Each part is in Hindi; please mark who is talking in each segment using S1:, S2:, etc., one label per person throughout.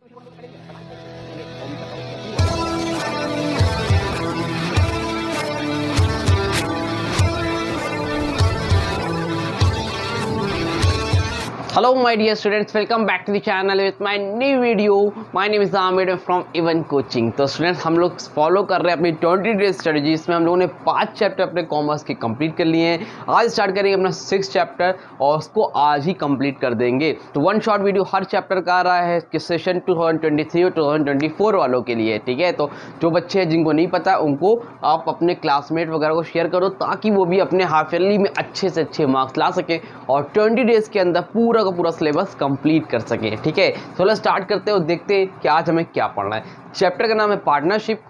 S1: Hello my dear students, welcome back to the channel with my new video. My name is Ahmed from Even Coaching. तो स्टूडेंट्स हम लोग फॉलो कर रहे हैं अपनी 20 डेज स्ट्रेटजी, जिसमें हम लोगों ने 5 चैप्टर अपने कॉमर्स के कंप्लीट कर लिए हैं। आज स्टार्ट करेंगे अपना 6 चैप्टर और उसको आज ही कंप्लीट कर देंगे। तो वन शॉट वीडियो हर चैप्टर का आ रहा है कि सेशन 2023 और 2024 वालों के लिए, ठीक है। तो जो बच्चे हैं जिनको नहीं पता उनको आप अपने क्लासमेट वगैरह को शेयर करो, ताकि वो भी अपने हाफ ईयरली में अच्छे से अच्छे मार्क्स ला सकें और 20 डेज़ के अंदर पूरा का पूरा सिलेबस कंप्लीट कर सके, ठीक है। चलो स्टार्ट करते हैं और देखते हैं कि आज हमें क्या पढ़ना है। चैप्टर का नाम है पार्टनरशिप।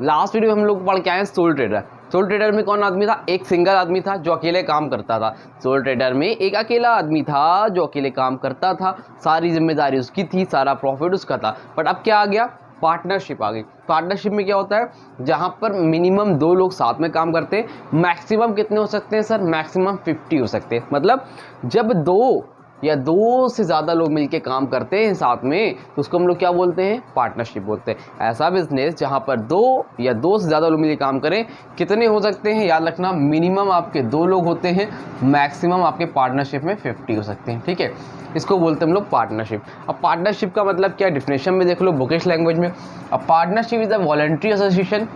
S1: लास्ट वीडियो में हम लोग पढ़ के आए हैं सोल ट्रेडर। सोल ट्रेडर में कौन आदमी था? एक सिंगल आदमी था जो अकेले काम करता था। सोल ट्रेडर में एक अकेला आदमी था जो अकेले काम करता था, सारी जिम्मेदारी उसकी थी, सारा प्रॉफिट उसका था। बट अब क्या आ गया? पार्टनरशिप आ गई। पार्टनरशिप में क्या होता है? जहाँ पर मिनिमम 2 लोग साथ में काम करते हैं। मैक्सिमम कितने हो सकते हैं सर? मैक्सिमम 50 हो सकते हैं। मतलब जब 2 या 2 से ज़्यादा लोग मिलके काम करते हैं साथ में, तो उसको हम लोग क्या बोलते हैं? पार्टनरशिप बोलते हैं। ऐसा बिजनेस जहाँ पर 2 या 2 से ज़्यादा लोग मिलके काम करें। कितने हो सकते हैं? याद रखना, मिनिमम आपके 2 लोग होते हैं, मैक्सिमम आपके पार्टनरशिप में 50 हो सकते हैं, ठीक है। इसको बोलते हैं हम लोग पार्टनरशिप। अब पार्टनरशिप का मतलब क्या? डिफिनेशन में देख लो बुकिश लैंग्वेज में। अब partnership is a voluntary association.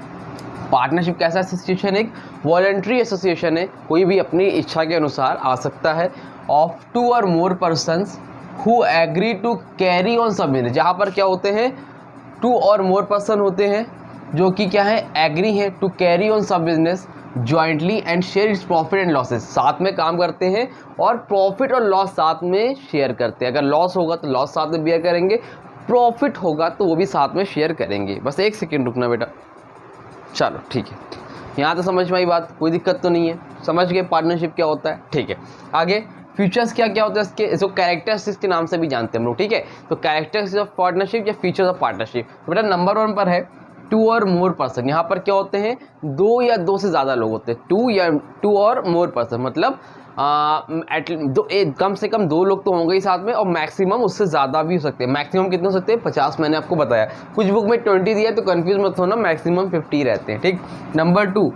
S1: Partnership कैसा एसोसिएशन है? एक वॉलंटरी एसोसिएशन है, कोई भी अपनी इच्छा के अनुसार आ सकता है। ऑफ 2 और more persons who agree to carry on सब बिजनेस। जहाँ पर क्या होते हैं? 2 और मोर पर्सन होते हैं जो कि क्या है? एग्री है टू कैरी ऑन सब business jointly and share its profit and losses. साथ में काम करते हैं और प्रॉफिट और लॉस साथ में शेयर करते हैं। अगर लॉस होगा तो लॉस साथ में बेयर करेंगे, प्रॉफिट होगा तो वो भी साथ में शेयर करेंगे। बस एक सेकेंड रुकना बेटा। चलो ठीक है, यहाँ तो समझ में आई बात, कोई दिक्कत तो नहीं है। समझ गए पार्टनरशिप क्या होता है, ठीक है। आगे फीचर्स क्या क्या होता है इसके, इसको कैरेक्टरिस्टिक्स के नाम से भी जानते हैं हम लोग, ठीक है। तो कैरेक्टरिस्टिक्स ऑफ पार्टनरशिप या फीचर्स ऑफ पार्टनरशिप, बेटा नंबर 1 पर है 2 और मोर पर्सन। यहाँ पर क्या होते हैं? 2 या 2 से ज़्यादा लोग होते हैं। 2 और मोर पर्सन मतलब कम से कम 2 लोग तो होंगे ही साथ में, और मैक्सिमम उससे ज़्यादा भी हो सकते हैं। मैक्सिमम कितने हो सकते हैं? 50 मैंने आपको बताया। कुछ बुक में 20 दिया है तो कंफ्यूज मत होना, मैक्सिमम 50 रहते हैं, ठीक। Number 2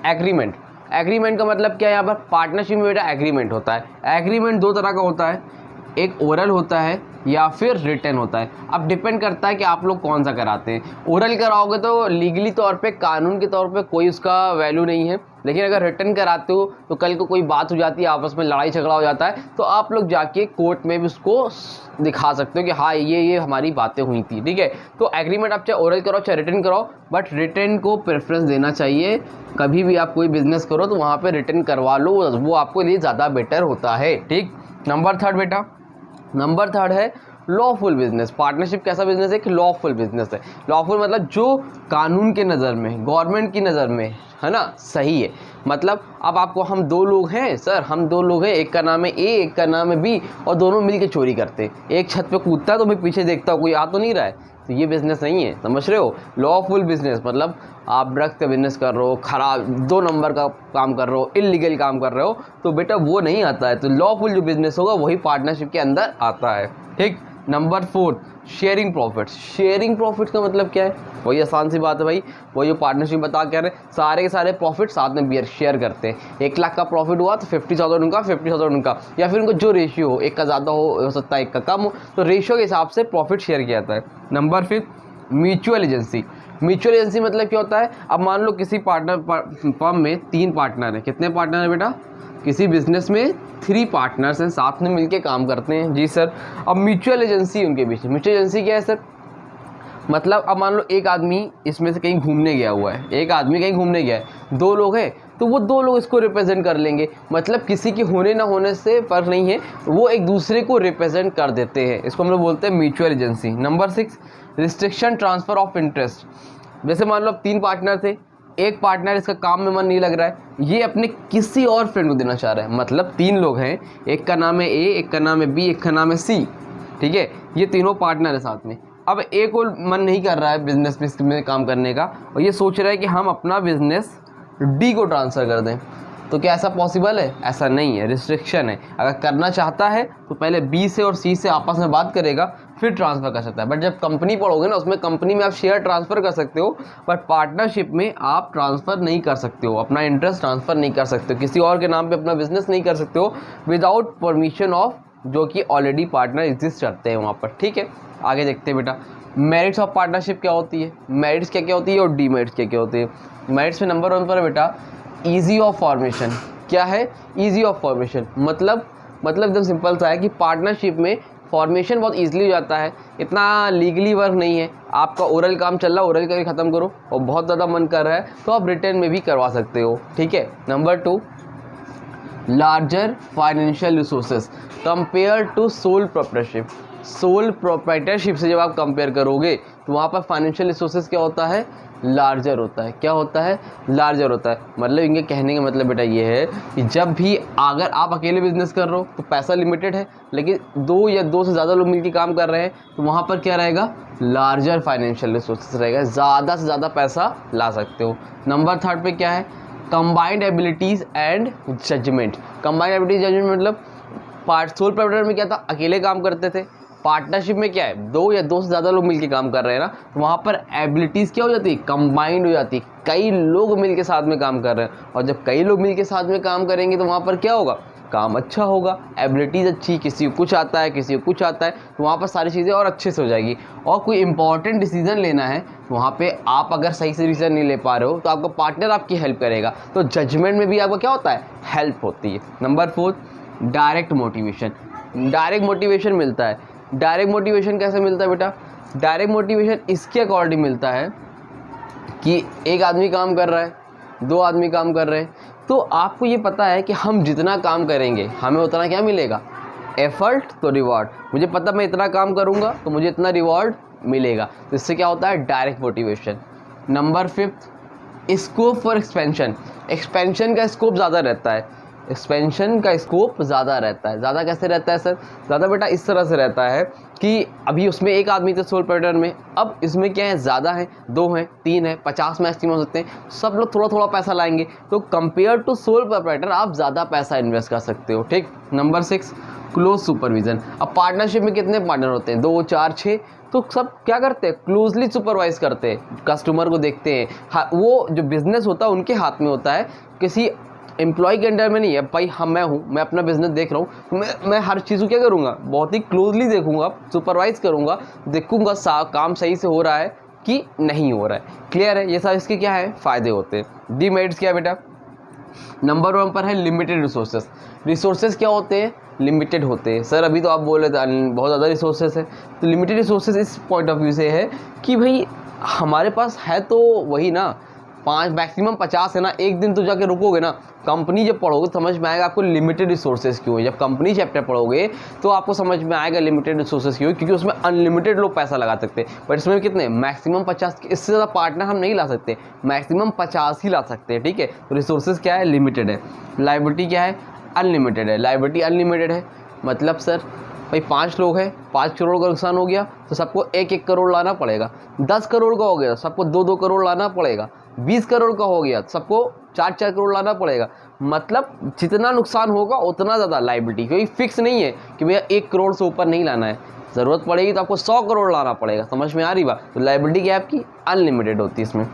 S1: agreement. एग्रीमेंट का मतलब क्या है? यहाँ पर पार्टनरशिप में बेटा एग्रीमेंट होता है। एग्रीमेंट 2 तरह का होता है, एक ओरल होता है या फिर रिटन होता है। अब डिपेंड करता है कि आप लोग कौन सा कराते हैं। ओरल कराओगे तो लीगली तौर पे, कानून के तौर पे कोई उसका वैल्यू नहीं है, लेकिन अगर रिटन कराते हो तो कल को कोई बात हो जाती है, आपस में लड़ाई झगड़ा हो जाता है, तो आप लोग जाके कोर्ट में भी उसको दिखा सकते हो कि हाँ ये हमारी बातें हुई थी, ठीक है। तो एग्रीमेंट आप चाहे ओरल कराओ चाहे रिटन कराओ, बट रिटन को प्रेफरेंस देना चाहिए। कभी भी आप कोई बिजनेस करो तो वहाँ पर रिटन करवा लो, वो आपको लिए ज़्यादा बेटर होता है, ठीक। नंबर 3 बेटा, नंबर 3 है लॉफुल बिजनेस। पार्टनरशिप कैसा बिजनेस है? कि लॉफुल बिजनेस है। लॉफुल मतलब जो कानून के नज़र में, गवर्नमेंट की नज़र में, है ना, सही है। मतलब अब आपको, हम 2 लोग हैं सर, हम 2 लोग हैं, एक का नाम है ए, एक का नाम है बी, और दोनों मिलके चोरी करते हैं। एक छत पे कूदता है तो मैं पीछे देखता हूँ कोई आ तो नहीं रहा है, तो ये बिज़नेस नहीं है, समझ रहे हो। लॉफुल बिजनेस मतलब आप ड्रग्स का बिजनेस कर रहे हो, खराब 2 नंबर का काम कर रहे हो, इलीगल काम कर रहे हो, तो बेटा वो नहीं आता है। तो लॉफुल जो बिजनेस होगा वही पार्टनरशिप के अंदर आता है, ठीक। Number 4 sharing profit. Sharing profit का मतलब क्या है? वही आसान सी बात है भाई, वही जो पार्टनरशिप बता कह रहे हैं, सारे के सारे प्रॉफिट साथ में शेयर करते हैं। 1 लाख का प्रॉफिट हुआ तो 50,000 उनका, 50,000 उनका, या फिर उनको जो रेशियो हो, 1 का ज़्यादा हो सकता है 1 का कम हो, तो रेशियो के हिसाब से प्रॉफिट शेयर किया जाता है। Number 5 mutual agency. Mutual agency मतलब क्या होता है? अब मान लो किसी फर्म में 3 पार्टनर हैं। कितने पार्टनर हैं बेटा? किसी बिजनेस में 3 पार्टनर्स हैं, साथ में मिलके काम करते हैं, जी सर। अब म्यूचुअल एजेंसी उनके बीच, म्यूचुअल एजेंसी क्या है सर? मतलब अब मान लो एक आदमी इसमें से कहीं घूमने गया हुआ है, एक आदमी कहीं घूमने गया है, 2 लोग हैं, तो वो 2 लोग इसको रिप्रेजेंट कर लेंगे। मतलब किसी के होने ना होने से फर्क नहीं है, वो एक दूसरे को रिप्रेजेंट कर देते हैं। इसको हम लोग बोलते हैं mutual agency. Number 6 restriction transfer of interest. जैसे मान लो अब 3 पार्टनर थे, एक पार्टनर इसका काम में मन नहीं लग रहा है, ये अपने किसी और फ्रेंड को देना चाह रहा है। मतलब 3 लोग हैं, एक का नाम है ए, एक का नाम है बी, एक का नाम है सी, ठीक है। ये तीनों पार्टनर है साथ में। अब एक को मन नहीं कर रहा है बिजनेस में काम करने का, और ये सोच रहा है कि हम अपना बिजनेस डी को ट्रांसफ़र कर दें। तो क्या ऐसा पॉसिबल है? ऐसा नहीं है, रिस्ट्रिक्शन है। अगर करना चाहता है तो पहले बी से और सी से आपस में बात करेगा, फिर ट्रांसफ़र कर सकता है। बट जब कंपनी पढ़ोगे ना, उसमें कंपनी में आप शेयर ट्रांसफ़र कर सकते हो, बट पार्टनरशिप में आप ट्रांसफ़र नहीं कर सकते हो, अपना इंटरेस्ट ट्रांसफ़र नहीं कर सकते हो, किसी और के नाम पे अपना बिजनेस नहीं कर सकते हो विदाउट परमिशन ऑफ जो कि ऑलरेडी पार्टनर एग्जिस्ट करते हैं वहाँ पर। ठीक है, आगे देखते हैं बेटा, मेरिट्स ऑफ पार्टनरशिप क्या होती है, मेरिट्स क्या क्या होती है और डीमेरिट्स क्या क्या होती है। मेरिट्स में नंबर 1 पर है बेटा ईजी ऑफ फॉर्मेशन। क्या है? ईजी ऑफ फॉर्मेशन मतलब एकदम सिंपल सा है कि पार्टनरशिप में फॉर्मेशन बहुत ईजिली हो जाता है, इतना लीगली वर्क नहीं है। आपका ओरल काम चल रहा है, ओरल करके ख़त्म करो, और बहुत ज़्यादा मन कर रहा है तो आप रिटर्न में भी करवा सकते हो। ठीक है, number 2 larger financial resources compare to sole proprietorship. Sole proprietorship से जब आप कंपेयर करोगे तो वहाँ पर फाइनेंशियल रिसोर्सेज क्या होता है? लार्जर होता है। क्या होता है? लार्जर होता है। मतलब इनके कहने का मतलब बेटा ये है कि जब भी अगर आप अकेले बिजनेस कर रहे हो तो पैसा लिमिटेड है, लेकिन 2 या 2 से ज़्यादा लोग मिलकर काम कर रहे हैं तो वहाँ पर क्या रहेगा? लार्जर फाइनेंशियल रिसोर्सेज रहेगा, ज़्यादा से ज़्यादा पैसा ला सकते हो। नंबर 3 पे क्या है? Combined abilities and judgement. Combined abilities judgement मतलब सोल प्रोप्राइटर में क्या था? अकेले काम करते थे। पार्टनरशिप में क्या है? 2 या 2 से ज़्यादा लोग मिलकर काम कर रहे हैं ना, तो वहाँ पर एबिलिटीज़ क्या हो जाती है? कंबाइंड हो जाती है, कई लोग मिलकर साथ में काम कर रहे हैं। और जब कई लोग मिलकर साथ में काम करेंगे तो वहाँ पर क्या होगा? काम अच्छा होगा, एबिलिटीज़ अच्छी, किसी को कुछ आता है, किसी को कुछ आता है, तो वहाँ पर सारी चीज़ें और अच्छे से हो जाएगी। और कोई इंपॉर्टेंट डिसीजन लेना है तो वहाँ पे आप अगर सही से डिसीजन नहीं ले पा रहे हो तो आपका पार्टनर आपकी हेल्प करेगा, तो जजमेंट में भी आपका क्या होता है? हेल्प होती है। Number 4 direct motivation. Direct motivation मिलता है। डायरेक्ट मोटिवेशन कैसे मिलता है बेटा? डायरेक्ट मोटिवेशन इसके अकॉर्डिंग मिलता है कि एक आदमी काम कर रहा है, 2 आदमी काम कर रहे हैं, तो आपको ये पता है कि हम जितना काम करेंगे हमें उतना क्या मिलेगा? एफर्ट तो रिवॉर्ड। मुझे पता मैं इतना काम करूँगा तो मुझे इतना रिवॉर्ड मिलेगा, तो इससे क्या होता है? Direct motivation. Number 5 scope for expansion. Expansion का स्कोप ज़्यादा रहता है। एक्सपेंशन का स्कोप ज़्यादा रहता है। ज़्यादा कैसे रहता है सर? ज़्यादा बेटा इस तरह से रहता है कि अभी उसमें एक आदमी थे सोल प्रोप्राइटर में, अब इसमें क्या है? ज़्यादा है, 2 हैं, 3 है, 50 मैक्सिमम हो सकते हैं, सब लोग थोड़ा थोड़ा पैसा लाएंगे, तो कंपेयर टू सोल प्रोप्राइटर आप ज़्यादा पैसा इन्वेस्ट कर सकते हो। ठीक। Number 6 close supervision. अब पार्टनरशिप में कितने पार्टनर होते हैं? 2, 4, 6, तो सब क्या करते हैं? क्लोजली सुपरवाइज करते हैं, कस्टमर को देखते हैं। वो जो बिजनेस होता है उनके हाथ में होता है, किसी एम्प्लॉय के अंडर में नहीं है। भाई मैं अपना बिजनेस देख रहा हूँ, तो मैं हर चीज़ को क्या करूँगा? बहुत ही क्लोजली देखूंगा, सुपरवाइज करूँगा, देखूंगा काम सही से हो रहा है कि नहीं हो रहा है। क्लियर है? ये सब इसके क्या है? फ़ायदे होते हैं। डीमेरिट्स क्या है बेटा? नंबर 1 पर है लिमिटेड रिसोर्सेज। रिसोर्सेज क्या होते हैं? लिमिटेड होते हैं। सर अभी तो आप बोल रहे थे बहुत ज़्यादा रिसोर्सेज है, तो लिमिटेड रिसोर्सेज इस पॉइंट ऑफ व्यू से है कि भाई हमारे पास है तो वही ना 5 मैक्सिमम 50 है ना, एक दिन तो जाके रुकोगे ना। कंपनी जब पढ़ोगे तो समझ में आएगा आपको लिमिटेड रिसोर्सेज क्यों है। जब कंपनी चैप्टर पढ़ोगे तो आपको समझ में आएगा लिमिटेड रिसोर्सेज क्यों है, क्योंकि उसमें अनलिमिटेड लोग पैसा लगा सकते हैं, बट इसमें कितने? मैक्सिमम 50, इससे ज़्यादा पार्टनर हम नहीं ला सकते, मैक्सिमम 50 ही ला सकते हैं। ठीक है, तो रिसोर्सेज क्या है? लिमिटेड है। लायबिलिटी क्या है? अनलिमिटेड है। लायबिलिटी अनलिमिटेड है मतलब सर भाई 5 लोग हैं, 5 करोड़ का नुकसान हो गया तो सबको 1-1 करोड़ लाना पड़ेगा। 10 करोड़ का हो गया सबको 2-2 करोड़ लाना पड़ेगा। 20 करोड़ का हो गया सबको 4-4 करोड़ लाना पड़ेगा। मतलब जितना नुकसान होगा उतना ज़्यादा लायबिलिटी, क्योंकि फिक्स नहीं है कि भैया 1 करोड़ से ऊपर नहीं लाना है, ज़रूरत पड़ेगी तो आपको 100 करोड़ लाना पड़ेगा। समझ में आ रही बात? तो लायबिलिटी क्या है आपकी? अनलिमिटेड होती है इसमें।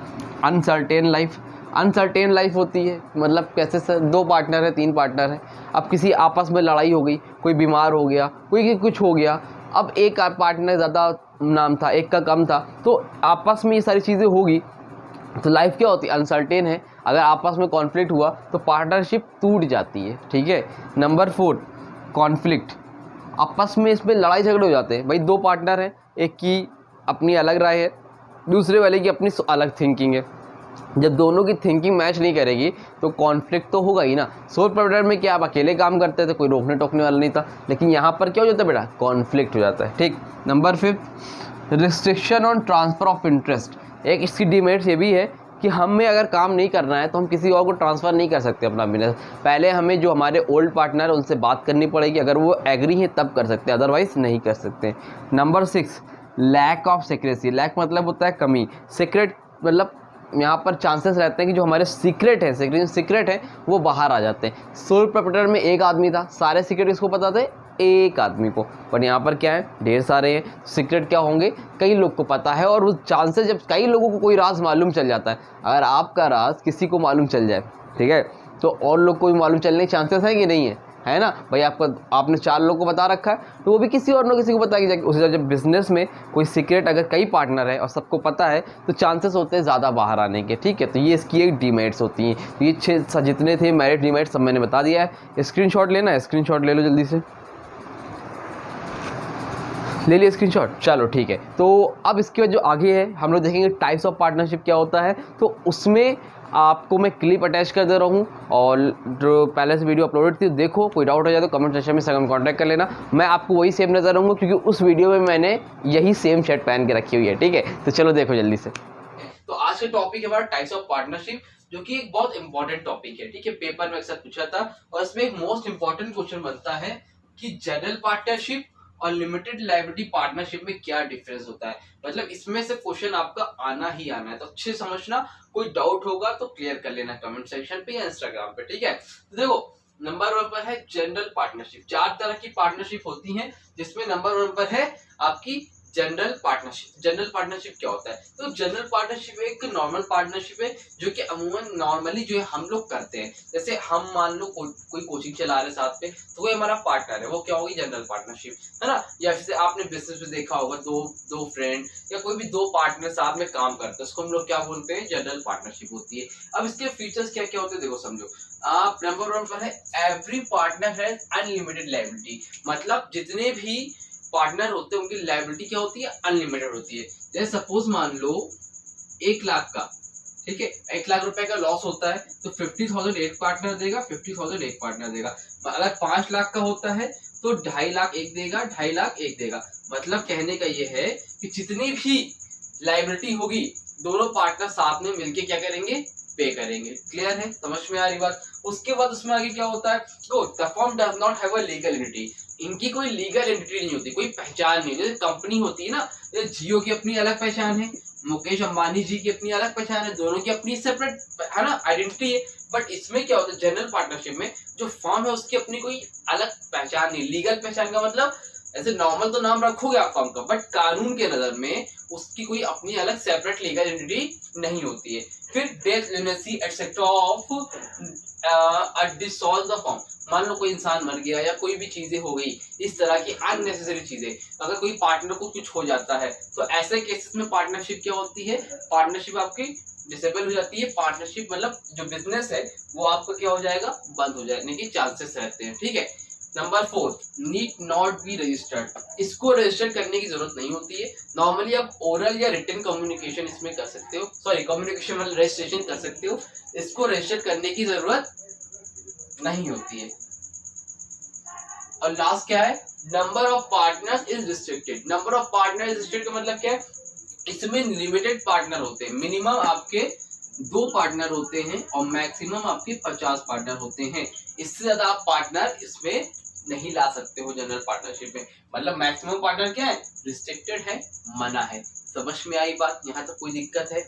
S1: Uncertain life. अनसर्टेन लाइफ होती है मतलब कैसे सर? 2 पार्टनर है, 3 पार्टनर है, अब किसी आपस में लड़ाई हो गई, कोई बीमार हो गया, कोई कुछ हो गया, अब एक पार्टनर ज़्यादा नाम था, एक का कम था, तो आपस में ये सारी चीज़ें होगी, तो लाइफ क्या होती है? अनसर्टेन है। अगर आपस में कॉन्फ्लिक्ट हुआ तो पार्टनरशिप टूट जाती है। ठीक है। Number 4 conflict. आपस में इसमें लड़ाई झगड़े हो जाते हैं। भाई 2 पार्टनर हैं, एक की अपनी अलग राय है, दूसरे वाले की अपनी अलग थिंकिंग है। जब दोनों की थिंकिंग मैच नहीं करेगी तो कॉन्फ्लिक्ट तो होगा ही ना। सोल प्रोप्राइटर में क्या आप अकेले काम करते थे, कोई रोकने टोकने वाला नहीं था, लेकिन यहाँ पर क्या हो जाता है बेटा? कॉन्फ्लिक्ट हो जाता है। ठीक। Number 5 restriction on transfer of interest. एक इसकी डिमेरिट्स ये भी है कि हमें अगर काम नहीं करना है तो हम किसी और को ट्रांसफ़र नहीं कर सकते अपना बिजनेस। पहले हमें जो हमारे ओल्ड पार्टनर है उनसे बात करनी पड़ेगी, अगर वो एग्री हैं तब कर सकते हैं, अदरवाइज़ नहीं कर सकते। Number 6 lack of secrecy. Lack मतलब होता है कमी, सीक्रेट मतलब यहाँ पर चांसेस रहते हैं कि जो हमारे सीक्रेट है वो बाहर आ जाते हैं। सोल प्रोप्राइटर में एक आदमी था, सारे सीक्रेट किसको पता थे? एक आदमी को। पर यहाँ पर क्या है, ढेर सारे हैं। सीक्रेट क्या होंगे? कई लोग को पता है। और उस चांसेस, जब कई लोगों को कोई राज मालूम चल जाता है, अगर आपका राज किसी को मालूम चल जाए, ठीक है, तो और लोग को भी मालूम चलने के चांसेस है कि नहीं है? है ना भाई? आपने 4 लोग को बता रखा है, तो वो भी किसी और न किसी को बता के जाएगी। उसी तरह जब बिजनेस में कोई सीक्रेट अगर कई पार्टनर है और सबको पता है, तो चांसेस होते हैं ज़्यादा बाहर आने के, ठीक है। तो ये इसकी एक डीमेरिट्स होती हैं। तो ये 6 जितने थे मेरिट डीमेरिट्स सब मैंने बता दिया है। स्क्रीनशॉट लेना है, स्क्रीनशॉट ले लो जल्दी से, ले लिया स्क्रीनशॉट, चलो ठीक है। तो अब इसके बाद जो आगे है हम लोग देखेंगे टाइप्स ऑफ पार्टनरशिप क्या होता है। तो उसमें आपको मैं क्लिप अटैच कर दे रहा हूँ, और जो पहले से वीडियो अपलोडेड थी देखो, कोई डाउट हो जाए तो कमेंट सेक्शन में सगम कॉन्टैक्ट कर लेना। मैं आपको वही सेम नजर रहूँगा, क्योंकि उस वीडियो में मैंने यही सेम शर्ट पहन के रखी हुई है, ठीक है। तो चलो देखो जल्दी से। तो आज का टॉपिक है हमारा टाइप्स ऑफ पार्टनरशिप, जो कि एक बहुत इंपॉर्टेंट टॉपिक है, ठीक है। पेपर में अक्सर पूछा था, और इसमें एक मोस्ट इंपॉर्टेंट क्वेश्चन बनता है कि जनरल पार्टनरशिप और लिमिटेड लायबिलिटी पार्टनरशिप में क्या डिफरेंस होता है। मतलब इसमें से क्वेश्चन आपका आना ही आना है, तो अच्छे समझना। कोई डाउट होगा तो क्लियर कर लेना कमेंट सेक्शन पे या इंस्टाग्राम पे, ठीक है। तो देखो, नंबर 1 पर है जनरल पार्टनरशिप। 4 तरह की पार्टनरशिप होती हैं, जिसमें नंबर 1 पर है आपकी जनरल पार्टनरशिप। जनरल पार्टनरशिप क्या होता है? तो जनरल पार्टनरशिप एक नॉर्मल पार्टनरशिप है, जो कि अमूमन नॉर्मली जो है हम लोग करते हैं। जैसे हम मान लो कोई कोचिंग चला रहे साथ में, तो कोई हमारा पार्टनर है, वो क्या होगी? जनरल पार्टनरशिप, है ना। या जैसे आपने बिजनेस में देखा होगा, दो फ्रेंड या कोई भी 2 पार्टनर साथ में काम करते हैं, उसको हम लोग क्या बोलते हैं? जनरल पार्टनरशिप होती है। अब इसके फीचर्स क्या क्या होते हैं देखो, समझो। आप नंबर 1 पर है every partner has unlimited liability. मतलब जितने भी पार्टनर होते हैं उनकी लायबिलिटी क्या होती है? अनलिमिटेड होती है। जैसे सपोज मान लो 1 लाख का, ठीक है, 1 लाख रुपए का लॉस होता है, तो 50,000 एक पार्टनर देगा, 50,000 एक पार्टनर देगा। अगर 5 लाख का होता है तो 2.5 लाख एक देगा, 2.5 लाख एक देगा। मतलब कहने का ये है कि जितनी भी लायबिलिटी होगी, दोनों पार्टनर साथ में मिलके क्या करेंगे? पे करेंगे। क्लियर है? समझ में आ रही बात? उसके बाद उसमें आगे क्या होता है? तो the firm does not have a legal entity. इनकी कोई लीगल एंटिटी नहीं होती, कोई पहचान नहीं। जैसे कंपनी होती है ना, जैसे जियो की अपनी अलग पहचान है, मुकेश अंबानी जी की अपनी अलग पहचान है, दोनों की अपनी सेपरेट, है ना, आइडेंटिटी है। बट इसमें क्या होता है? जनरल पार्टनरशिप में जो फर्म है उसकी अपनी कोई अलग पहचान नहीं। लीगल पहचान का मतलब ऐसे नॉर्मल तो नाम रखोगे आप फर्म का, बट कानून के नजर में उसकी कोई अपनी अलग सेपरेट लीगल एंटिटी नहीं होती है। फिर death, lunacy etcetera of dissolve the firm. मान लो कोई इंसान मर गया या कोई भी चीजें हो गई, इस तरह की अननेसेसरी चीजें, अगर कोई पार्टनर को कुछ हो जाता है, तो ऐसे केसेस में पार्टनरशिप क्या होती है? पार्टनरशिप आपकी डिसेबल हो जाती है। पार्टनरशिप मतलब जो बिजनेस है वो आपका क्या हो जाएगा? बंद हो जाने के चांसेस रहते हैं, ठीक है। Number 4, need not be registered. इसको रजिस्टर करने की जरूरत नहीं होती है। नॉर्मली आप ओरल या रिटन कम्युनिकेशन इसमें कर सकते हो, सॉरी कम्युनिकेशन मतलब रजिस्ट्रेशन कर सकते हो। इसको रजिस्टर करने की जरूरत नहीं होती है। और लास्ट क्या है? Number of partners is restricted. Number of partner is restricted का मतलब क्या है? इसमें लिमिटेड पार्टनर होते हैं। मिनिमम आपके 2 पार्टनर होते हैं और मैक्सिमम आपके 50 पार्टनर होते हैं। इससे ज्यादा आप पार्टनर इसमें नहीं ला सकते हो जनरल पार्टनरशिप में। मतलब मैक्सिमम पार्टनर क्या है? रिस्ट्रिक्टेड है, मना है। समझ में आई बात? यहाँ तक कोई दिक्कत है?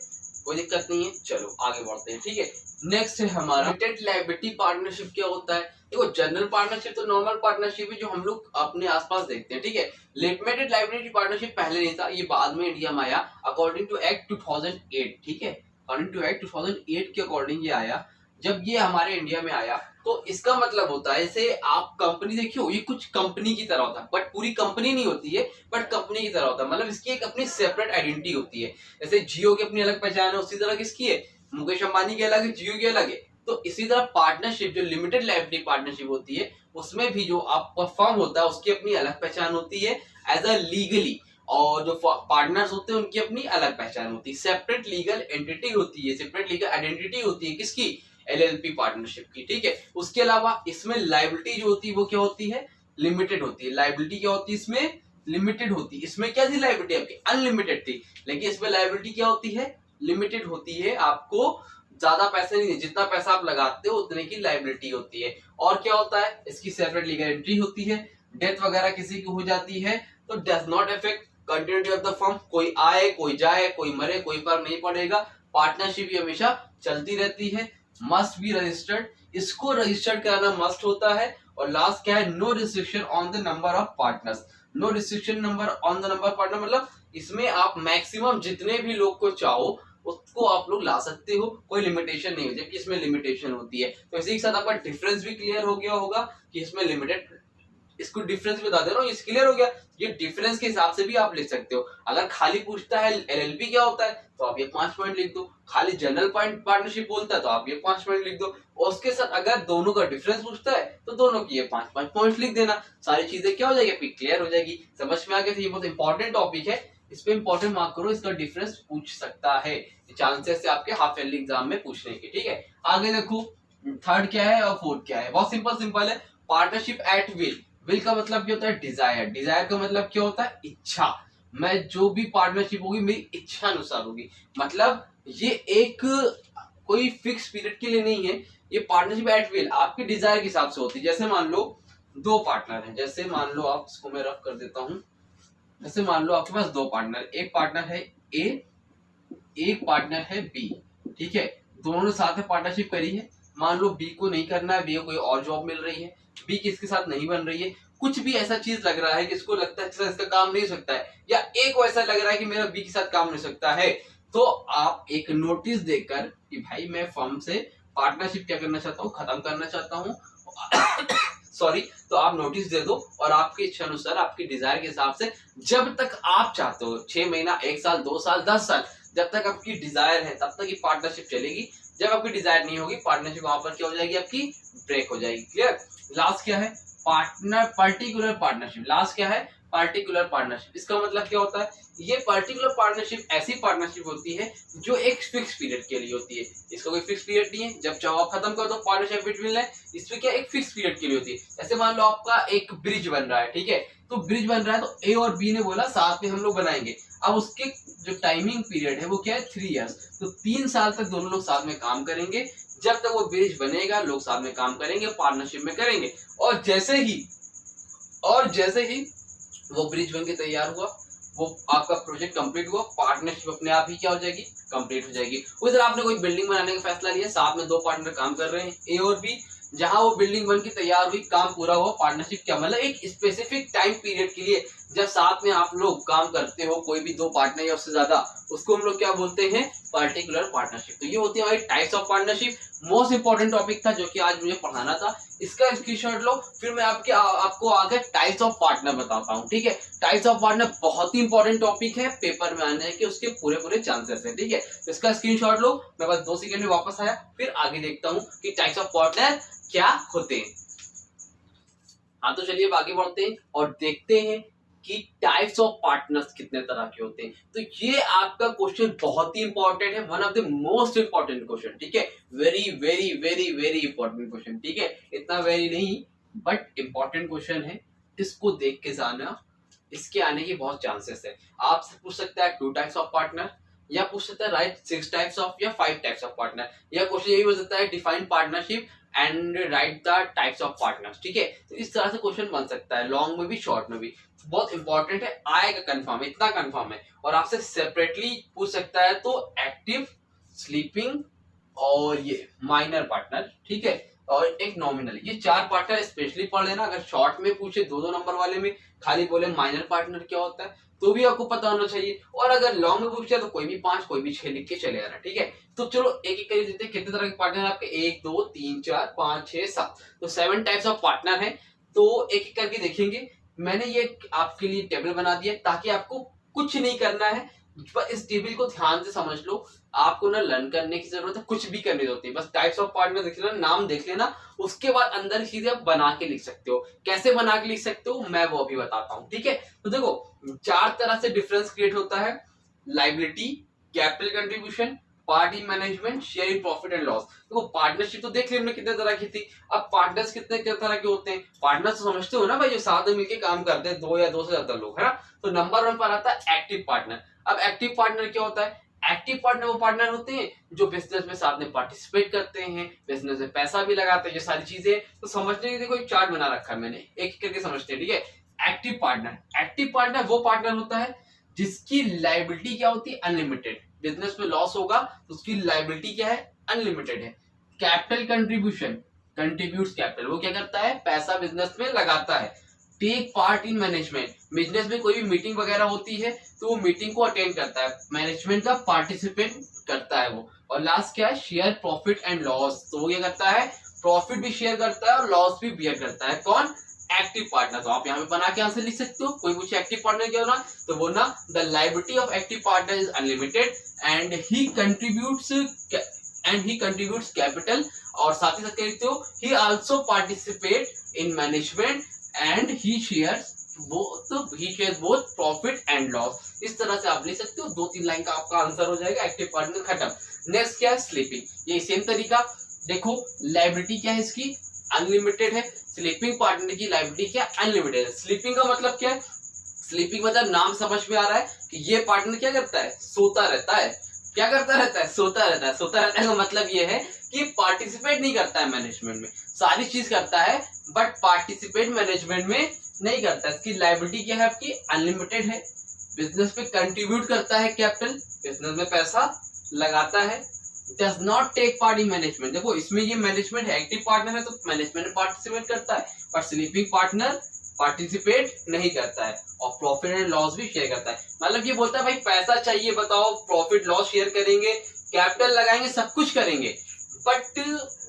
S1: कोई दिक्कत नहीं है। चलो आगे बढ़ते हैं, ठीक है। नेक्स्ट है हमारा लिमिटेड लायबिलिटी पार्टनरशिप। क्या होता है? देखो, जनरल पार्टनरशिप तो नॉर्मल पार्टनरशिप है जो हम लोग अपने आसपास देखते हैं, ठीक है। लिमिटेड लायबिलिटी पार्टनरशिप पहले नहीं था, ये बाद में इंडिया में आया अकॉर्डिंग टू एक्ट 2008, ठीक है। अकॉर्डिंग टू एक्ट 2008 के अकॉर्डिंग ये आया। जब ये हमारे इंडिया में आया तो इसका मतलब होता है, जैसे आप कंपनी देखियो, ये कुछ कंपनी की तरह होता है, बट पूरी कंपनी नहीं होती है, बट कंपनी की तरह होता है। मतलब इसकी एक अपनी सेपरेट आइडेंटिटी होती है। जैसे जियो की अपनी अलग पहचान है, उसी तरह किसकी है? मुकेश अंबानी की अलग है, जियो की अलग है। तो इसी तरह पार्टनरशिप, जो लिमिटेड लायबिलिटी पार्टनरशिप होती है, उसमें भी जो आपका फर्म होता है उसकी अपनी अलग पहचान होती है एज अ लीगली, और जो पार्टनर्स होते हैं उनकी अपनी अलग पहचान होती है। सेपरेट लीगल एंटिटी होती है, सेपरेट लीगल आइडेंटिटी होती है किसकी? एलएलपी पार्टनरशिप की, ठीक है। उसके अलावा इसमें लायबिलिटी जो होती है वो क्या होती है? लिमिटेड होती है। लायबिलिटी क्या होती है इसमें? लिमिटेड होती है। इसमें क्या थी? लायबिलिटी आपकी अनलिमिटेड थी, लेकिन इसमें लायबिलिटी क्या होती है? लिमिटेड होती है। आपको ज्यादा पैसे नहीं, जितना पैसा आप लगाते हो उतने की लायबिलिटी होती है। और क्या होता है? इसकी सेपरेट लीगल एंट्री होती है। डेथ वगैरह किसी की हो जाती है तो does not affect continuity of the firm. कोई आए कोई जाए, कोई मरे, कोई फर्क नहीं पड़ेगा।
S2: पार्टनरशिप ये हमेशा चलती रहती है। मस्ट बी रजिस्टर्ड, इसको रजिस्टर्ड कराना मस्ट होता है। और लास्ट क्या है, no restriction on the number of partners, no restriction number on the number partner, मतलब इसमें आप मैक्सिमम जितने भी लोग को चाहो उसको आप लोग ला सकते हो, कोई लिमिटेशन नहीं हो, जबकि इसमें लिमिटेशन होती है। तो इसी के साथ आपका डिफरेंस भी क्लियर हो गया होगा कि इसमें लिमिटेड, इसको डिफरेंस बता दे रहा हूँ, ये क्लियर हो गया। ये डिफरेंस के हिसाब से भी आप लिख सकते हो। अगर खाली पूछता है एलएलपी क्या होता है तो आप ये 5 पॉइंट लिख दो, खाली जनरल पार्टनरशिप बोलता है तो आप ये 5 पॉइंट लिख दो, और उसके साथ अगर दोनों का डिफरेंस पूछता है तो दोनों की ये 5-5 पॉइंट लिख देना। सारी चीजें क्या हो जाएगी, आपकी क्लियर हो जाएगी। समझ में आ गया? ये बहुत इंपॉर्टेंट टॉपिक है, इस पे इंपॉर्टेंट मार्क करो, इसका डिफरेंस पूछ सकता है, चांसेस है आपके हाफ ईयरली एग्जाम में पूछने के। ठीक है, आगे देखो थर्ड क्या है और फोर्थ क्या है। बहुत सिंपल है, पार्टनरशिप एट विल। विल का मतलब क्या होता है, डिजायर। डिजायर का मतलब क्या होता है, इच्छा। मैं जो भी पार्टनरशिप होगी मेरी इच्छा अनुसार होगी, मतलब ये एक कोई फिक्स पीरियड के लिए नहीं है, ये पार्टनरशिप एट विल आपके डिजायर के हिसाब से होती है। जैसे मान लो 2 पार्टनर हैं, जैसे मान लो आप, इसको मैं रफ कर देता हूं, जैसे मान लो आपके पास 2 पार्टनर, एक पार्टनर है ए, एक पार्टनर है बी। ठीक है, दोनों ने साथ में पार्टनरशिप करी है। मान लो बी को नहीं करना है, बी को कोई और जॉब मिल रही है, बी किसके साथ नहीं बन रही है, कुछ भी ऐसा चीज लग रहा है कि इसको लगता है अच्छा इसका काम नहीं हो सकता है, या ए को ऐसा लग रहा है कि मेरा बी के साथ काम नहीं हो सकता है, तो आप एक नोटिस देकर कि भाई मैं फर्म से पार्टनरशिप क्या करना चाहता हूँ, खत्म करना चाहता हूँ सॉरी, तो आप नोटिस दे दो और आपकी इच्छा अनुसार, आपकी डिजायर के हिसाब से, जब तक आप चाहते हो, 6 महीना, 1 साल, 2 साल, 10 साल, जब तक आपकी डिजायर है तब तक ये पार्टनरशिप चलेगी। जब आपकी डिजायर नहीं होगी, पार्टनरशिप वहां पर क्या हो जाएगी, आपकी ब्रेक हो जाएगी। क्लियर? लास्ट क्या है, पर्टिकुलर पार्टनरशिप। लास्ट क्या है, पार्टिकुलर पार्टनरशिप। इसका मतलब क्या होता है, ये पर्टिकुलर पार्टनरशिप ऐसी पार्टनरशिप होती है जो एक फिक्स पीरियड के लिए होती है। इसका कोई फिक्स पीरियड नहीं है, जब चाहो आप खत्म कर दो पार्टनरशिप बिटवीन है। इसमें क्या एक फिक्स पीरियड के लिए होती है। ऐसे मान लो आपका एक ब्रिज बन रहा है, ठीक है, तो ब्रिज बन रहा है तो ए और बी ने बोला साथ में हम लोग बनाएंगे। अब उसके जो टाइमिंग पीरियड है वो क्या है, 3 इयर्स। तो 3 साल तक दोनों लोग साथ में काम करेंगे, जब तक वो ब्रिज बनेगा लोग साथ में काम करेंगे, पार्टनरशिप में करेंगे। और जैसे ही वो ब्रिज बन के तैयार हुआ, वो आपका प्रोजेक्ट कंप्लीट हुआ, पार्टनरशिप अपने आप ही क्या हो जाएगी, कंप्लीट हो जाएगी। उधर आपने कोई बिल्डिंग बनाने का फैसला लिया, साथ में 2 पार्टनर काम कर रहे हैं, ए और बी। जहां वो बिल्डिंग बन के तैयार हुई, काम पूरा हुआ, पार्टनरशिप क्या मतलब एक स्पेसिफिक टाइम पीरियड के लिए जब साथ में आप लोग काम करते हो, कोई भी 2 पार्टनर या उससे ज्यादा, उसको हम लोग क्या बोलते हैं, पार्टिकुलर पार्टनरशिप। तो ये होती है हमारी types of partnership. Most important topic था जो कि आज मुझे पढ़ाना था, इसका स्क्रीनशॉट लो, फिर मैं आपको आगे टाइप्स ऑफ पार्टनर बताता हूँ। ठीक है, टाइप्स ऑफ पार्टनर बहुत ही इंपॉर्टेंट टॉपिक है, पेपर में आने के उसके पूरे चांसेस है। ठीक है, तो इसका स्क्रीनशॉट लो, मैं बस 2 सेकंड में वापस आया, फिर आगे देखता हूँ कि टाइप्स ऑफ पार्टनर क्या होते हैं। हाँ, तो चलिए अब आगे बढ़ते हैं और देखते हैं कि टाइप्स ऑफ पार्टनर्स कितने तरह के होते हैं। तो ये आपका क्वेश्चन बहुत ही इंपॉर्टेंट है, one of the most important question. ठीक है, very very very very important question. ठीक है, इतना वेरी नहीं बट इंपॉर्टेंट क्वेश्चन है, इसको देख के जाना, इसके आने की बहुत चांसेस है। आपसे पूछ सकता है 2 टाइप्स ऑफ पार्टनर, या पूछ सकता है राइट 6 टाइप्स ऑफ या 5 टाइप्स ऑफ पार्टनर, या क्वेश्चन यही हो सकता है define partnership and right the types of partners. ठीक है, तो इस तरह से क्वेश्चन बन सकता है, लॉन्ग में भी शॉर्ट में भी। बहुत इंपॉर्टेंट है, आएगा कंफर्म, इतना कंफर्म है। और आपसे सेपरेटली पूछ सकता है तो एक्टिव, स्लीपिंग और ये माइनर पार्टनर। ठीक है, और एक नॉमिनल, ये 4 पार्टनर स्पेशली पढ़ लेना। अगर शॉर्ट में पूछे 2-2 नंबर वाले में खाली बोले माइनर पार्टनर क्या होता है तो भी आपको पता होना चाहिए। और अगर लॉन्ग में पूछे तो कोई भी 5 कोई भी 6 लिख के चले आना। ठीक है, तो चलो एक एक कर देते हैं कितने तरह के पार्टनर आपके, 1 2 3 4 5 6 7, तो 7 टाइप्स ऑफ पार्टनर है। तो एक एक करके देखेंगे। मैंने ये आपके लिए टेबल बना दिया ताकि आपको कुछ नहीं करना है, बस इस टेबल को ध्यान से समझ लो। आपको ना लर्न करने की जरूरत है, कुछ भी करने की जरूरत है, बस टाइप्स ऑफ पार्टनर देख लेना, नाम देख लेना, उसके बाद अंदर चीजें आप बना के लिख सकते हो। कैसे बना के लिख सकते हो मैं वो अभी बताता हूँ। ठीक है, तो देखो 4 तरह से डिफरेंस क्रिएट होता है, liability, capital contribution, party management, share in profit and loss. देखो पार्टनरशिप तो देख लिया हमने कितने तरह की थी। अब पार्टनर्स कितने तरह के होते हैं, पार्टनर्स तो समझते हो ना भाई, जो साथ में मिलकर काम करते हैं, 2 या 2 से ज्यादा लोग, है ना। तो नंबर 1 पर आता है एक्टिव पार्टनर। अब एक्टिव पार्टनर क्या होता है, एक्टिव पार्टनर वो पार्टनर होते हैं जो बिजनेस में साथ में पार्टिसिपेट करते हैं, बिजनेस में पैसा भी लगाते हैं, ये सारी चीजें। तो समझने के लिए कोई चार्ट बना रखा है मैंने, एक एक करके समझते हैं। ठीक है, एक्टिव पार्टनर वो पार्टनर होता है जिसकी लायबिलिटी क्या होती है, अनलिमिटेड। बिजनेस में लॉस होगा तो उसकी लायबिलिटी क्या है, अनलिमिटेड है। कैपिटल कंट्रीब्यूशन, कंट्रीब्यूट्स कैपिटल, वो क्या करता है, पैसा बिजनेस में लगाता है। Take part in management, business में कोई भी मीटिंग वगैरह होती है तो वो मीटिंग को अटेंड करता है, मैनेजमेंट का पार्टिसिपेट करता है वो। और लास्ट क्या है, शेयर प्रॉफिट एंड लॉस, तो वो क्या करता है, प्रॉफिट भी शेयर करता है और लॉस भी बियर करता है। कौन, एक्टिव पार्टनर। तो आप यहाँ पे बना के आंसर लिख सकते हो। कोई पूछे एक्टिव पार्टनर क्या होना, तो वो ना, the liability of active partner is unlimited and he contributes capital, और साथ ही साथ कह सकते हो ही also participate in management and he shares both profit and loss. इस तरह से आप ले सकते हो। 2-3 लाइन का आपका आंसर हो जाएगा, एक्टिव पार्टनर खत्म। नेक्स्ट क्या है, स्लीपिंग। ये सेम तरीका, देखो लायबिलिटी क्या है इसकी, अनलिमिटेड है। स्लीपिंग पार्टनर की लायबिलिटी क्या, अनलिमिटेड है। स्लीपिंग का मतलब क्या है, स्लीपिंग मतलब नाम समझ में आ रहा है कि ये पार्टनर क्या करता है, सोता रहता है। क्या करता रहता है, सोता रहता है। सोता रहता है का मतलब ये है कि पार्टिसिपेट नहीं करता है मैनेजमेंट में, सारी चीज करता है बट पार्टिसिपेट मैनेजमेंट में नहीं करता। इसकी लायबिलिटी क्या है आपकी, अनलिमिटेड है। बिजनेस में कंट्रीब्यूट करता है कैपिटल, बिजनेस में पैसा लगाता है। Does not take part in management, देखो इसमें ये मैनेजमेंट है, एक्टिव पार्टनर है तो मैनेजमेंट में पार्टिसिपेट करता है, पर स्लीपिंग पार्टनर पार्टिसिपेट नहीं करता है। और प्रॉफिट एंड लॉस भी शेयर करता है। मतलब ये बोलता है भाई पैसा चाहिए, बताओ प्रॉफिट लॉस शेयर करेंगे, कैपिटल लगाएंगे, सब कुछ करेंगे, बट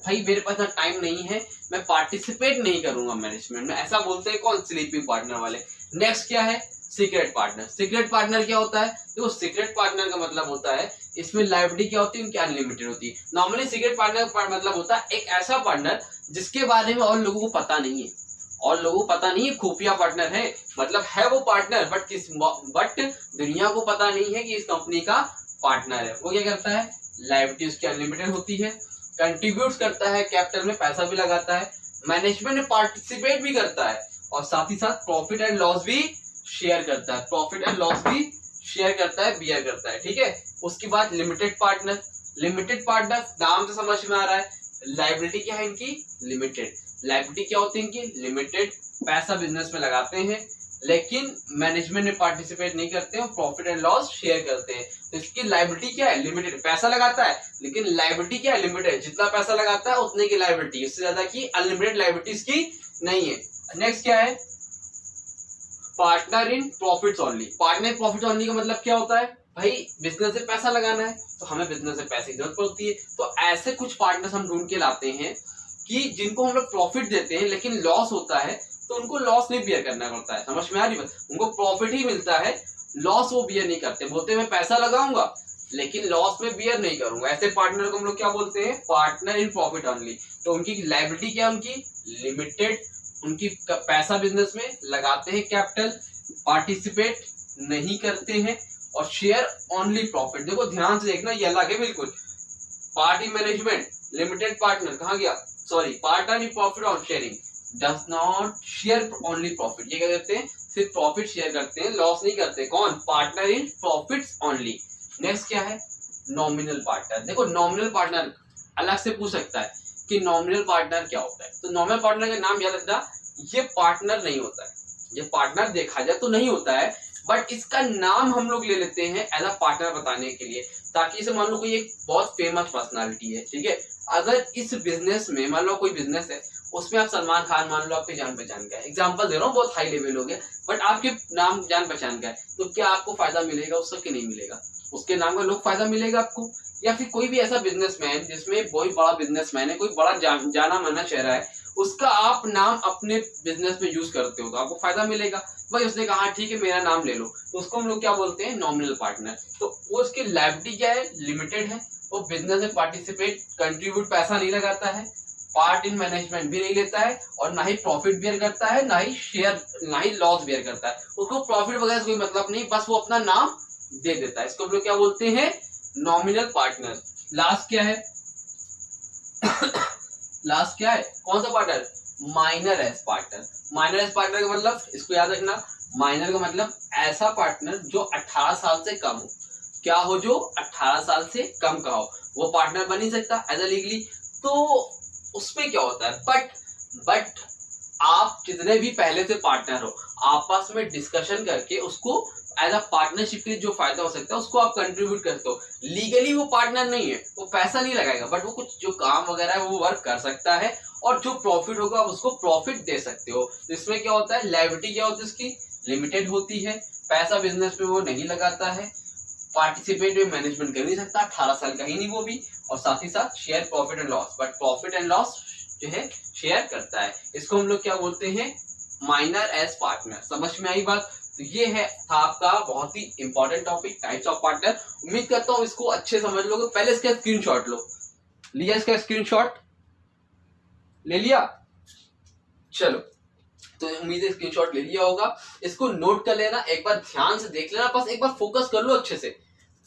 S2: भाई मेरे पास ना टाइम नहीं है, मैं पार्टिसिपेट नहीं करूंगा मैनेजमेंट में, ऐसा बोलते हैं कौन, स्लीपिंग पार्टनर वाले। नेक्स्ट क्या है, सीक्रेट पार्टनर। सीक्रेट पार्टनर क्या होता है, देखो सीक्रेट पार्टनर का मतलब होता है इसमें लायबिलिटी क्या होती है, उनकी अनलिमिटेड होती है। नॉर्मली सीक्रेट पार्टनर का मतलब होता है एक ऐसा पार्टनर जिसके बारे में और लोगों को पता नहीं है, और लोगों को पता नहीं है, खुफिया पार्टनर है, मतलब है वो पार्टनर बट दुनिया को पता नहीं है कि इस कंपनी का पार्टनर है। वो क्या करता है, लायबिलिटी उसकी अनलिमिटेड होती है, कंट्रीब्यूट करता है कैपिटल में, पैसा भी लगाता है, मैनेजमेंट में पार्टिसिपेट भी करता है, और साथ ही साथ प्रॉफिट एंड लॉस भी शेयर करता है। प्रॉफिट एंड लॉस भी शेयर करता है, बियर करता है, ठीक है। उसके बाद लिमिटेड पार्टनर। लिमिटेड पार्टनर नाम से समझ में आ रहा है, लायबिलिटी क्या है इनकी, लिमिटेड। लायबिलिटी क्या होती है इनकी, लिमिटेड। पैसा बिजनेस में लगाते हैं लेकिन मैनेजमेंट में पार्टिसिपेट नहीं करते हैं, प्रॉफिट एंड लॉस शेयर करते हैं। तो इसकी लायबिलिटी क्या है, लिमिटेड। पैसा लगाता है लेकिन लायबिलिटी क्या है, लिमिटेड। जितना पैसा लगाता है उतने की लायबिलिटी, इससे ज्यादा की अनलिमिटेड लायबिलिटी इसकी नहीं है। नेक्स्ट क्या है, partner in profits only. Partner in profit only का मतलब क्या होता है, भाई बिजनेस से पैसा लगाना है तो हमें बिजनेस से पैसे की जरूरत पड़ती है, तो ऐसे कुछ पार्टनर्स हम ढूंढ के लाते हैं कि जिनको हम लोग प्रॉफिट देते हैं लेकिन लॉस होता है तो उनको लॉस नहीं बियर करना पड़ता है। समझ में आ रही बात, उनको प्रॉफिट ही मिलता है, लॉस वो बियर नहीं करते। बोलते मैं पैसा लगाऊंगा लेकिन लॉस में बियर नहीं करूंगा, ऐसे पार्टनर को हम लोग क्या बोलते हैं, पार्टनर इन प्रॉफिट ओनली। तो उनकी लायबिलिटी क्या है, उनकी लिमिटेड। उनकी पैसा बिजनेस में लगाते हैं कैपिटल, पार्टिसिपेट नहीं करते हैं, और शेयर ओनली प्रॉफिट। देखो ध्यान से देखना, ये अलग है बिल्कुल। पार्टी मैनेजमेंट, लिमिटेड पार्टनर कहाँ गया, sorry, partner in profit on sharing does not share only profit. ये क्या करते हैं, सिर्फ प्रॉफिट शेयर करते हैं, लॉस नहीं करते। कौन, partner in profits only. Next क्या है, नॉमिनल पार्टनर। देखो नॉमिनल पार्टनर अलग से पूछ सकता है कि नॉमिनल पार्टनर क्या होता है, तो नॉमिनल पार्टनर का नाम याद रखना, ये पार्टनर नहीं होता है। ये पार्टनर देखा जाए तो नहीं होता है, बट इसका नाम हम लोग ले लेते हैं एज अ पार्टनर बताने के लिए, ताकि इसे मान लो कोई एक बहुत फेमस पर्सनालिटी है, ठीक है। अगर इस बिजनेस में मान लो कोई बिजनेस है, उसमें आप सलमान खान मान लो आपके जान पहचान का है, एग्जांपल दे रहा हूँ, बहुत हाई लेवल हो गया, बट आपके नाम जान पहचान का है, तो क्या आपको फायदा मिलेगा उससे कि नहीं मिलेगा, उसके नाम का लोग फायदा मिलेगा आपको। या फिर कोई भी ऐसा बिजनेसमैन जिसमें कोई बड़ा बिजनेसमैन है, कोई बड़ा जाना माना चेहरा है, उसका आप नाम अपने बिजनेस में यूज करते हो तो आपको फायदा मिलेगा। भाई उसने कहा ठीक है मेरा नाम ले लो, तो उसको हम लोग क्या बोलते हैं, नॉमिनल पार्टनर। तो वो उसकी लायबिलिटी क्या है, लिमिटेड है, वो बिजनेस में पार्टिसिपेट कंट्रीब्यूट पैसा नहीं लगाता है, पार्ट इन मैनेजमेंट भी नहीं लेता है, और ना ही प्रॉफिट बियर करता है, ना ही शेयर, ना ही लॉस बियर करता है। उसको प्रॉफिट वगैरह से कोई मतलब नहीं, बस वो अपना नाम दे देता है। इसको हम लोग क्या बोलते हैं, नॉमिनल पार्टनर। लास्ट क्या है लास्ट क्या है, कौन सा partner, minor S partner. Minor S partner का मतलब, इसको याद रखना, माइनर का मतलब ऐसा पार्टनर जो 18 साल से कम हो। क्या हो, जो 18 साल से कम का हो, वो पार्टनर बन नहीं सकता एज अ लीगली। तो उसमें क्या होता है, बट आप जितने भी पहले से पार्टनर हो, आपस में डिस्कशन करके उसको एज अ पार्टनरशिप के जो फायदा हो सकता है उसको आप कंट्रीब्यूट करते हो। लीगली वो पार्टनर नहीं है, वो पैसा नहीं लगाएगा, बट वो कुछ जो काम वगैरह है वो वर्क कर सकता है और जो प्रॉफिट होगा आप उसको प्रॉफिट दे सकते हो। तो इसमें क्या होता है, लायबिलिटी क्या होती है उसकी लिमिटेड होती है, पैसा बिजनेस में वो नहीं लगाता है, पार्टिसिपेट में मैनेजमेंट कर नहीं सकता, 18 साल का ही नहीं वो भी, और साथ ही साथ share profit and loss, but profit and loss जो है शेयर करता है। इसको हम लोग क्या बोलते हैं, माइनर एज पार्टनर। समझ में आई बात? तो ये है था आपका बहुत ही important topic, types of partner. उम्मीद करता हूँ इसको अच्छे समझ लोगे। पहले इसका स्क्रीनशॉट लो, लिया इसका स्क्रीनशॉट ले लिया, चलो तो उम्मीद है स्क्रीनशॉट ले लिया होगा। इसको नोट कर लेना, एक बार ध्यान से देख लेना, बस एक बार फोकस कर लो अच्छे से,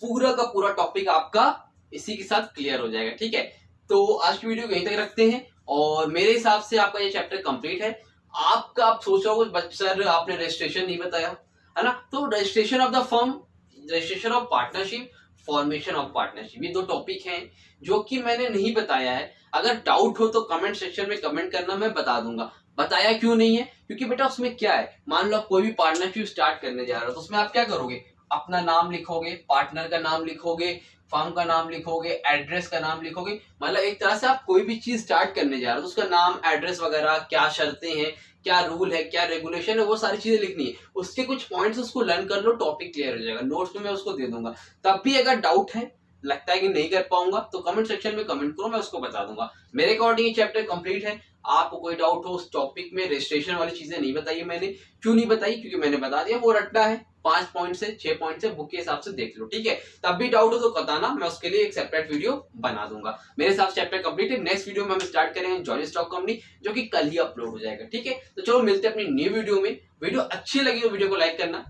S2: पूरा का पूरा टॉपिक आपका इसी के साथ क्लियर हो जाएगा। ठीक है, तो आज की वीडियो यहीं तक रखते हैं और मेरे हिसाब से आपका ये चैप्टर कंप्लीट है। आप सोच रहे हो सर आपने रजिस्ट्रेशन नहीं बताया, है ना? तो registration of the firm, registration of partnership, formation of partnership, ये दो टॉपिक हैं जो कि मैंने नहीं बताया है। अगर डाउट हो तो कमेंट सेक्शन में कमेंट करना, मैं बता दूंगा। बताया क्यों नहीं है, क्योंकि बेटा उसमें क्या है, मान लो कोई भी पार्टनरशिप स्टार्ट करने जा रहे हो तो उसमें आप क्या करोगे, अपना नाम लिखोगे, पार्टनर का नाम लिखोगे, फर्म का नाम लिखोगे, एड्रेस का नाम लिखोगे। मतलब एक तरह से आप कोई भी चीज स्टार्ट करने जा रहे हो तो उसका नाम, एड्रेस वगैरह, क्या शर्तें हैं, क्या रूल है, क्या रेगुलेशन है, वो सारी चीजें लिखनी है। उसके कुछ पॉइंट्स उसको लर्न कर लो, टॉपिक क्लियर हो जाएगा। नोट्स में मैं उसको दे दूंगा। तब भी अगर डाउट है, लगता है कि नहीं कर पाऊंगा, तो कमेंट सेक्शन में कमेंट करो, मैं उसको बता दूंगा। मेरे अकॉर्डिंग ये चैप्टर कंप्लीट है। आपको कोई डाउट हो उस टॉपिक में, रजिस्ट्रेशन वाली चीजें नहीं बताई मैंने, क्यों नहीं बताई, क्योंकि मैंने बता दिया वो रट्टा है, 5 पॉइंट से 6 पॉइंट से बुक के हिसाब से देख लो। ठीक है, तब भी डाउट हो तो बताना, मैं उसके लिए एक सेपरेट वीडियो बना दूंगा। मेरे हिसाब से चैप्टर कंप्लीट है। नेक्स्ट वीडियो में हम स्टार्ट करेंगे जॉली स्टॉक कंपनी, जो कि कल ही अपलोड हो जाएगा। ठीक है, तो चलो मिलते हैं अपनी न्यू वीडियो में। वीडियो अच्छी लगी तो वीडियो को लाइक करना,